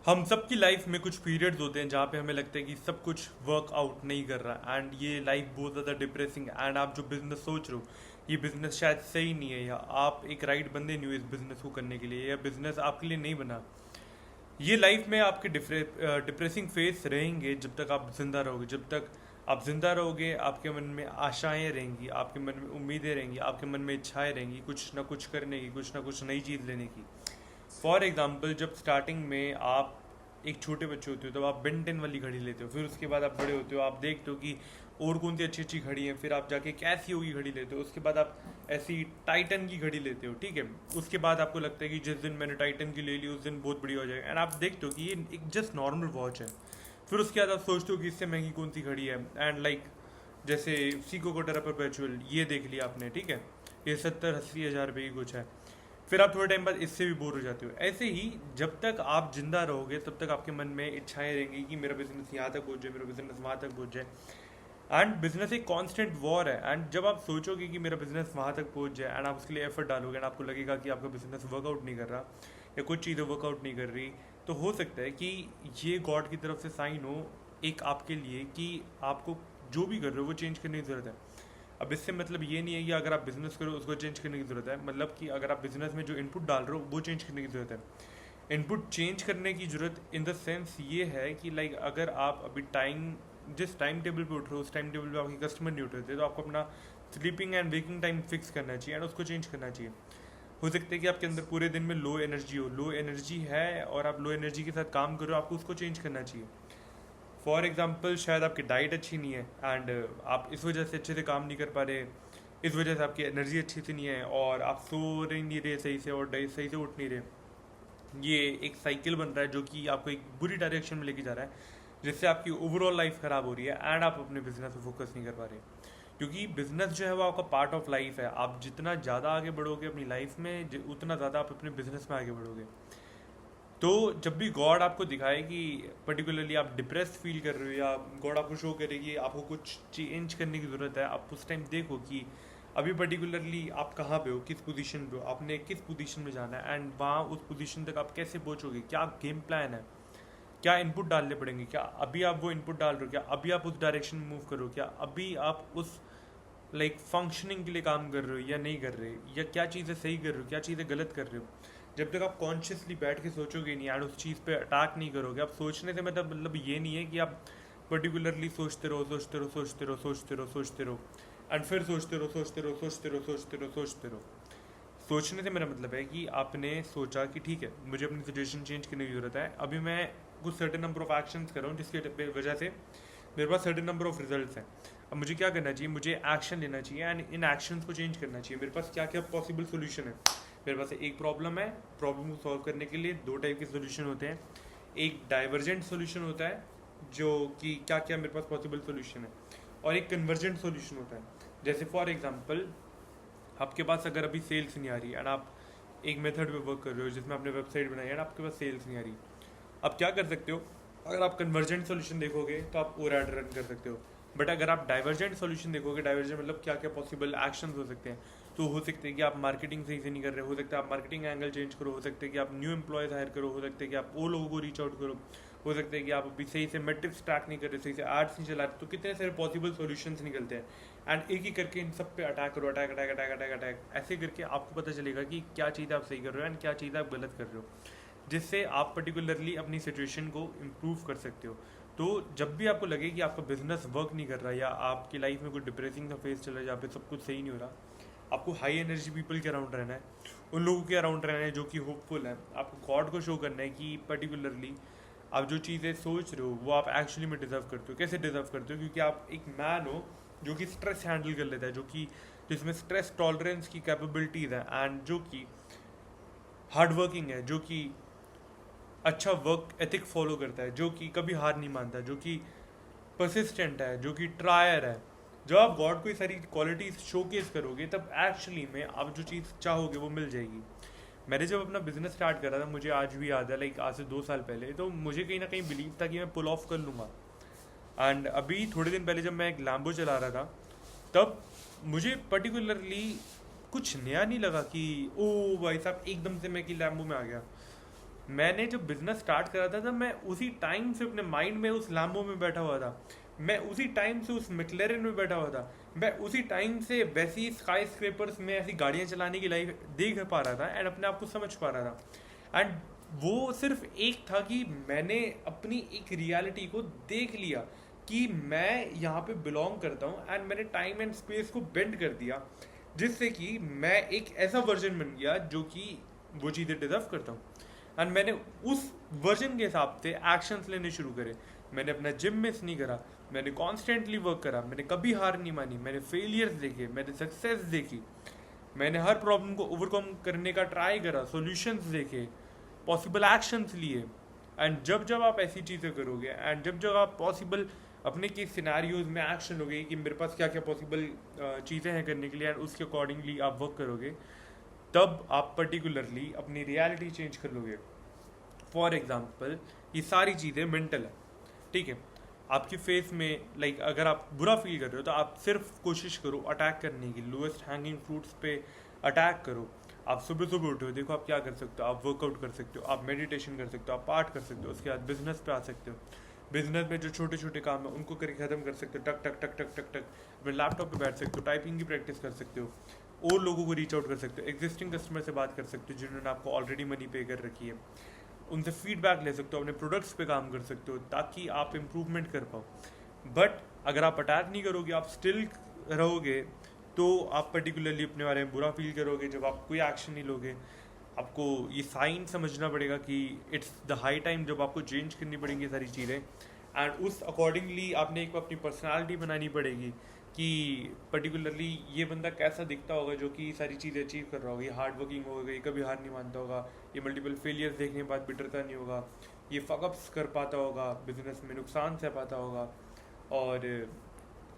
हम सबकी लाइफ में कुछ पीरियड्स होते हैं जहाँ पे हमें लगता है कि सब कुछ वर्क आउट नहीं कर रहा एंड ये लाइफ बहुत ज़्यादा डिप्रेसिंग एंड आप जो बिजनेस सोच रहे हो ये बिजनेस शायद सही नहीं है या आप एक राइट बंदे नहीं हो इस बिजनेस को करने के लिए या बिजनेस आपके लिए नहीं बना। ये लाइफ में आपके डिप्रेसिंग फेस रहेंगे जब तक आप जिंदा रहोगे। जब तक आप जिंदा रहोगे आपके मन में आशाएं रहेंगी, आपके मन में उम्मीदें रहेंगी, आपके मन में इच्छाएं रहेंगी कुछ ना कुछ करने की, कुछ ना कुछ नई चीज़ लेने की। फॉर एग्जाम्पल जब स्टार्टिंग में आप एक छोटे बच्चे होते हो तब आप बेंटेन वाली घड़ी लेते हो, फिर उसके बाद आप बड़े होते हो, आप देखते हो कि और कौन सी अच्छी अच्छी घड़ी है, फिर आप जाके कैसियो की घड़ी लेते हो, उसके बाद आप ऐसी टाइटन की घड़ी लेते हो, ठीक है। उसके बाद आपको लगता है कि जिस दिन मैंने टाइटन की ले ली उस दिन बहुत बढ़िया हो जाएगा एंड आप देखते हो कि ये एक जस्ट नॉर्मल वॉच है। फिर उसके बाद आप सोचते हो कि इससे महंगी कौन सी घड़ी है एंड जैसे सीको कोटरा परपेचुअल ये देख लिया आपने, ठीक है, ये 70-80 हज़ार रुपये की कुछ है। फिर आप थोड़े टाइम बाद इससे भी बोर हो जाते हो। ऐसे ही जब तक आप जिंदा रहोगे तब तक आपके मन में इच्छाएं रहेंगी कि मेरा बिजनेस यहाँ तक पहुँच जाए, मेरा बिजनेस वहाँ तक पहुँच जाए। एंड बिजनेस एक कांस्टेंट वॉर है एंड जब आप सोचोगे कि मेरा बिजनेस वहाँ तक पहुँच जाए एंड आप उसके लिए एफर्ट डालोगे एंड आपको लगेगा कि आपका बिजनेस वर्कआउट नहीं कर रहा या कुछ चीज़ें वर्कआउट नहीं कर रही, तो हो सकता है कि ये गॉड की तरफ से साइन हो एक आपके लिए कि आपको जो भी कर रहे हो वो चेंज करने की ज़रूरत है। अब इससे मतलब ये नहीं है कि अगर आप बिजनेस करो उसको चेंज करने की ज़रूरत है, मतलब कि अगर आप बिजनेस में जो इनपुट डाल रहे हो वो चेंज करने की ज़रूरत है। इनपुट चेंज करने की ज़रूरत इन द सेंस ये है कि अगर आप अभी जिस टाइम टेबल पे उठ रहे हो उस टाइम टेबल पे आपके कस्टमर नहीं उठ रहे थे तो आपको अपना sleeping and waking time fix करना चाहिए एंड उसको चेंज करना चाहिए। हो सकता है कि आपके अंदर पूरे दिन में लो एनर्जी है और आप लो एनर्जी के साथ काम कर रहे हो, आपको उसको चेंज करना चाहिए। फॉर एग्जाम्पल शायद आपकी डाइट अच्छी नहीं है एंड आप इस वजह से अच्छे से काम नहीं कर पा रहे, इस वजह से आपकी एनर्जी अच्छी से नहीं है और आप सो रही नहीं रहे सही से और सही से उठ नहीं रहे। ये एक साइकिल बन रहा है जो कि आपको एक बुरी डायरेक्शन में लेके जा रहा है जिससे आपकी ओवरऑल लाइफ ख़राब हो रही है एंड आप अपने बिजनेस पे फोकस नहीं कर पा रहे। क्योंकि बिजनेस जो है वो आपका पार्ट ऑफ लाइफ है। आप जितना ज़्यादा आगे बढ़ोगे अपनी लाइफ में उतना ज़्यादा आप अपने बिजनेस में आगे बढ़ोगे। तो जब भी गॉड आपको दिखाए कि पर्टिकुलरली आप डिप्रेस फील कर रहे हो या गॉड आपको शो करे कि आपको कुछ चेंज करने की ज़रूरत है, आप उस टाइम देखो कि अभी पर्टिकुलरली आप कहाँ पे हो, किस पोजीशन पे हो, आपने किस पोजीशन में जाना है एंड वहाँ उस पोजीशन तक आप कैसे पहुँचोगे, क्या गेम प्लान है, क्या इनपुट डालने पड़ेंगे, क्या अभी आप वो इनपुट डाल रहे हो, क्या अभी आप उस डायरेक्शन में मूव करो, क्या अभी आप उस फंक्शनिंग के लिए काम कर रहे हो या नहीं कर रहे, या क्या चीज़ें सही कर रहे हो, क्या चीज़ें गलत कर रहे हो। जब तक आप कॉन्शियसली बैठ के सोचोगे नहीं एंड उस चीज़ पे अटैक नहीं करोगे। आप सोचने से मतलब ये नहीं है कि आप पर्टिकुलरली सोचते रहो सोचते रहो सोचते रहो सोचते रहो सोचते रहो एंड फिर सोचते रहो सोचते रहो सोचते रहो सोचते रहो सोचते रहो। सोचने से मेरा मतलब है कि आपने सोचा कि ठीक है मुझे अपनी सिचुएशन चेंज करने की ज़रूरत है, अभी मैं कुछ सर्टेन नंबर ऑफ एक्शंस कर रहा हूँ जिसकी वजह से मेरे पास सर्टेन नंबर ऑफ रिजल्ट्स हैं। अब मुझे क्या करना चाहिए, मुझे एक्शन लेना चाहिए एंड इन एक्शंस को चेंज करना चाहिए। मेरे पास क्या क्या पॉसिबल सोल्यूशन है। मेरे पास एक प्रॉब्लम है, प्रॉब्लम को सॉल्व करने के लिए दो टाइप के सोल्यूशन होते हैं। एक डाइवर्जेंट सोल्यूशन होता है जो कि क्या क्या मेरे पास पॉसिबल सोल्यूशन है, और एक कन्वर्जेंट सोल्यूशन होता है। जैसे फॉर एग्जांपल आपके पास अगर अभी सेल्स नहीं आ रही एंड आप एक मेथड पे वर्क कर रहे हो जिसमें आपने वेबसाइट बनाई है, आपके पास सेल्स नहीं आ रही, आप क्या कर सकते हो, अगर आप कन्वर्जेंट सोल्यूशन देखोगे तो आप और ऐड रन कर सकते हो। बट अगर आप डाइवर्जेंट सोल्यूशन देखोगे, डाइवर्जेंट मतलब क्या क्या पॉसिबल एक्शन हो सकते हैं, तो हो सकते हैं कि आप मार्केटिंग सही से नहीं कर रहे, हो सकता है आप मार्केटिंग एंगल चेंज करो, हो सकता है कि आप न्यू एम्प्लॉयज़ हायर करो, हो सकता है कि आप वो लोगों को रीच आउट करो, हो सकता है कि आप अभी सही से मेट्रिक्स ट्रैक नहीं कर रहे, सही से एड्स नहीं चला रहे। तो कितने सारे पॉसिबल सॉल्यूशंस निकलते हैं एंड एक ही करके इन सब पे अटैक करो, attack attack attack attack attack. ऐसे करके आपको पता चलेगा कि क्या चीज़ आप सही कर रहे हो एंड क्या चीज़ आप गलत कर रहे हो, जिससे आप पर्टिकुलरली अपनी सिचुएशन को इम्प्रूव कर सकते हो। तो जब भी आपको लगे कि आपका बिजनेस वर्क नहीं कर रहा या आपकी लाइफ में कुछ डिप्रेसिंग का फेज चल रहा है जहाँ पे सब कुछ सही नहीं हो रहा, आपको हाई एनर्जी पीपल के अराउंड रहना है, उन लोगों के अराउंड रहना है जो कि होपफुल है। आपको गॉड को शो करना है कि पर्टिकुलरली आप जो चीज़ें सोच रहे हो वो आप एक्चुअली में डिजर्व करते हो। कैसे डिजर्व करते हो, क्योंकि आप एक मैन हो जो कि स्ट्रेस हैंडल कर लेता है, जिसमें स्ट्रेस टॉलरेंस की कैपेबिलिटीज़ हैं एंड जो कि हार्ड वर्किंग है, जो कि अच्छा वर्क एथिक फॉलो करता है, जो कि कभी हार नहीं मानता, जो कि परसिस्टेंट है, जो कि ट्रायर है। जब आप गॉड को ये सारी क्वालिटीज शोकेस करोगे तब एक्चुअली में आप जो चीज़ चाहोगे वो मिल जाएगी। मैंने जब अपना बिजनेस स्टार्ट करा था, मुझे आज भी याद है, आज से 2 साल पहले, तो मुझे कहीं ना कहीं बिलीव था कि मैं पुल ऑफ कर लूँगा। एंड अभी थोड़े दिन पहले जब मैं एक लैम्बो चला रहा था तब मुझे पर्टिकुलरली कुछ नया नहीं लगा कि ओ भाई साहब एकदम से मैं कि लैम्बो में आ गया। मैंने जब बिजनेस स्टार्ट करा था मैं उसी टाइम से अपने माइंड में उस लैम्बो में बैठा हुआ था, मैं उसी टाइम से उस मैक्लेरन में बैठा हुआ था, मैं उसी टाइम से वैसी स्काई स्क्रेपर्स में ऐसी गाड़ियां चलाने की लाइफ देख पा रहा था एंड अपने आप को समझ पा रहा था। एंड वो सिर्फ एक था कि मैंने अपनी एक रियलिटी को देख लिया कि मैं यहाँ पे बिलोंग करता हूँ, एंड मैंने टाइम एंड स्पेस को बेंड कर दिया जिससे कि मैं एक ऐसा वर्जन बन गया जो कि वो चीज़ें डिजर्व करता हूँ। एंड मैंने उस वर्जन के हिसाब से एक्शंस लेने शुरू करे। मैंने अपना जिम मिस नहीं करा, मैंने कॉन्स्टेंटली वर्क करा, मैंने कभी हार नहीं मानी, मैंने फेलियर्स देखे, मैंने सक्सेस देखी, मैंने हर प्रॉब्लम को ओवरकम करने का ट्राई करा, सॉल्यूशंस देखे, पॉसिबल एक्शंस लिए। एंड जब जब आप ऐसी चीज़ें करोगे एंड जब जब आप पॉसिबल अपने के सिनेरियोज में एक्शन लोगे कि मेरे पास क्या क्या पॉसिबल चीज़ें हैं करने के लिए एंड उसके अकॉर्डिंगली आप वर्क करोगे, तब आप पर्टिकुलरली अपनी रियलिटी चेंज कर लोगे। फॉर एग्जाम्पल ये सारी चीज़ें मेंटल है, ठीक है। आपकी फेस में लाइक अगर आप बुरा फील कर रहे हो तो आप सिर्फ कोशिश करो अटैक करने की, लोएस्ट हैंगिंग फ्रूट्स पे अटैक करो। आप सुबह सुबह उठो, देखो आप क्या कर सकते हो, आप वर्कआउट कर सकते हो, आप मेडिटेशन कर सकते हो, आप पाठ कर सकते हो, उसके बाद बिजनेस पे आ सकते हो। बिजनेस में जो छोटे छोटे काम है उनको करके ख़त्म कर सकते हो, टक टक टक टक टक टक अपने लैपटॉप पे बैठ सकते हो, टाइपिंग की प्रैक्टिस कर सकते हो, और लोगों को रीच आउट कर सकते हो, एग्जिस्टिंग कस्टमर से बात कर सकते हो जिन्होंने आपको ऑलरेडी मनी पे कर रखी है, उनसे फीडबैक ले सकते हो, अपने प्रोडक्ट्स पे काम कर सकते हो ताकि आप इम्प्रूवमेंट कर पाओ। बट अगर आप अटैक नहीं करोगे, आप स्टिल रहोगे, तो आप पर्टिकुलरली अपने बारे में बुरा फील करोगे जब आप कोई एक्शन नहीं लोगे। आपको ये साइन समझना पड़ेगा कि इट्स द हाई टाइम जब आपको चेंज करनी पड़ेंगी सारी चीज़ें, एंड उस अकॉर्डिंगली आपने एक अपनी पर्सनालिटी बनानी पड़ेगी कि पर्टिकुलरली ये बंदा कैसा दिखता होगा जो कि सारी चीज़ें अचीव कर रहा होगा, ये हार्ड वर्किंग होगा, ये कभी हार नहीं मानता होगा, ये मल्टीपल फेलियर्स देखने के बाद बिटरता नहीं होगा, ये फकअप्स कर पाता होगा, बिजनेस में नुकसान सह पाता होगा, और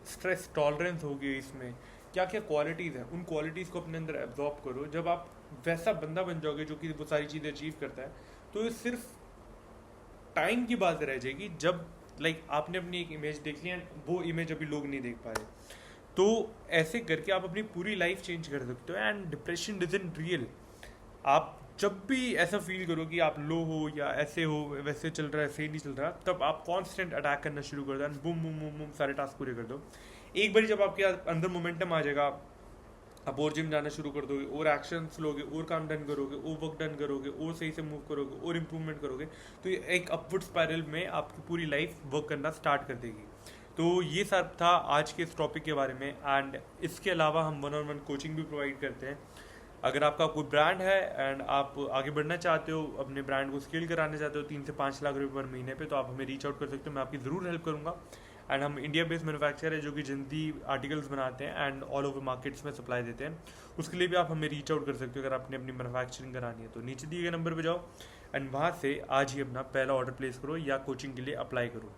स्ट्रेस टॉलरेंस होगी। इसमें क्या क्या क्वालिटीज़ हैं, उन क्वालिटीज़ को अपने अंदर एब्जॉर्ब करो। जब आप वैसा बंदा बन जाओगे जो कि वो सारी चीज़ें अचीव करता है, तो ये सिर्फ टाइम की बात रह जाएगी जब लाइक आपने अपनी एक इमेज देख ली एंड वो इमेज अभी लोग नहीं देख पा रहे। तो ऐसे करके आप अपनी पूरी लाइफ चेंज कर सकते हो। And depression isn't real. आप जब भी ऐसा फील करो कि आप लो हो या ऐसे हो, वैसे चल रहा है, ऐसे ही नहीं चल रहा, तब आप कांस्टेंट अटैक करना शुरू कर दो and boom boom boom boom सारे टास्क पूरे कर दो। एक बार जब आपके अंदर मोमेंटम आ जाएगा, आप और जिम जाना शुरू कर दोगे, और एक्शंस लोगे, और काम डन करोगे, और वर्क डन करोगे, और सही से मूव करोगे, और इम्प्रूवमेंट करोगे, तो ये एक अपवर्ड स्पायरल में आपकी पूरी लाइफ वर्क करना स्टार्ट कर देगी। तो ये सब था आज के इस टॉपिक के बारे में। एंड इसके अलावा हम 1-on-1 कोचिंग भी प्रोवाइड करते हैं। अगर आपका कोई ब्रांड है एंड आप आगे बढ़ना चाहते हो, अपने ब्रांड को स्केल कराना चाहते हो 3 से 5 लाख रुपए पर महीने पे, तो आप हमें रीच आउट कर सकते हो, मैं आपकी ज़रूर हेल्प करूँगा। एंड हम इंडिया बेस्ड मैन्युफैक्चरर है जो कि जल्दी आर्टिकल्स बनाते हैं एंड ऑल ओवर मार्केट्स में सप्लाई देते हैं। उसके लिए भी आप हमें रीच आउट कर सकते हो अगर आपने अपनी मैन्युफैक्चरिंग करानी है। तो नीचे दिए गए नंबर पर जाओ एंड वहाँ से आज ही अपना पहला ऑर्डर प्लेस करो या कोचिंग के लिए अप्लाई करो।